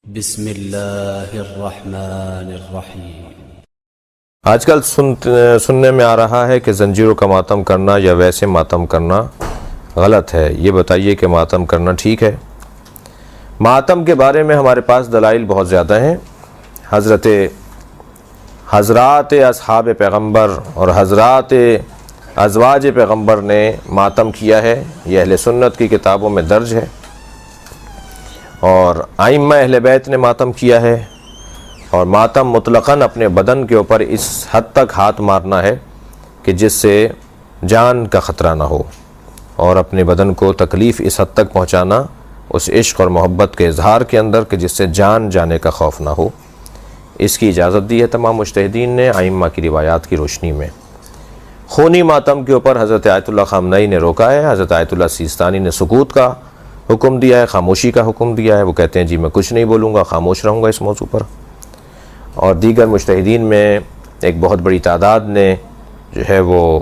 بسم اللہ الرحمن الرحیم۔ آج کل سننے میں آ رہا ہے کہ زنجیروں کا ماتم کرنا یا ویسے ماتم کرنا غلط ہے۔ یہ بتائیے کہ ماتم کرنا ٹھیک ہے؟ ماتم کے بارے میں ہمارے پاس دلائل بہت زیادہ ہیں۔ حضرات اصحاب پیغمبر اور حضرات ازواج پیغمبر نے ماتم کیا ہے، یہ اہل سنت کی کتابوں میں درج ہے، اور ائمہ اہل بیت نے ماتم کیا ہے۔ اور ماتم مطلقاً اپنے بدن کے اوپر اس حد تک ہاتھ مارنا ہے کہ جس سے جان کا خطرہ نہ ہو، اور اپنے بدن کو تکلیف اس حد تک پہنچانا اس عشق اور محبت کے اظہار کے اندر کہ جس سے جان جانے کا خوف نہ ہو۔ اس کی اجازت دی ہے تمام مجتہدین نے ائمہ کی روایات کی روشنی میں۔ خونی ماتم کے اوپر حضرت آیت اللہ خامنئی نے روکا ہے، حضرت آیت اللہ سیستانی نے سکوت کا حکم دیا ہے، خاموشی کا حکم دیا ہے۔ وہ کہتے ہیں جی میں کچھ نہیں بولوں گا، خاموش رہوں گا اس موضوع پر۔ اور دیگر مجتہدین میں ایک بہت بڑی تعداد نے جو ہے وہ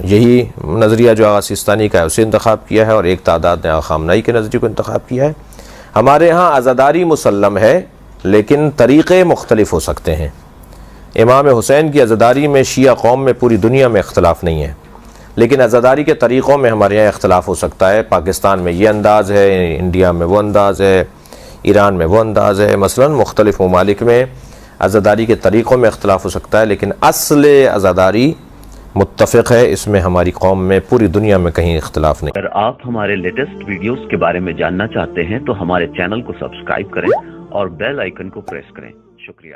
یہی نظریہ جو آغا سیستانی کا ہے اسے انتخاب کیا ہے، اور ایک تعداد نے آغا خامنئی کے نظریے کو انتخاب کیا ہے۔ ہمارے ہاں عزاداری مسلم ہے، لیکن طریقے مختلف ہو سکتے ہیں۔ امام حسین کی عزاداری میں شیعہ قوم میں پوری دنیا میں اختلاف نہیں ہے، لیکن عزاداری کے طریقوں میں ہمارے یہاں اختلاف ہو سکتا ہے۔ پاکستان میں یہ انداز ہے، انڈیا میں وہ انداز ہے، ایران میں وہ انداز ہے۔ مثلا مختلف ممالک میں عزاداری کے طریقوں میں اختلاف ہو سکتا ہے، لیکن اصل عزاداری متفق ہے، اس میں ہماری قوم میں پوری دنیا میں کہیں اختلاف نہیں۔ اگر آپ ہمارے لیٹسٹ ویڈیوز کے بارے میں جاننا چاہتے ہیں تو ہمارے چینل کو سبسکرائب کریں اور بیل آئیکن کو پریس کریں۔ شکریہ۔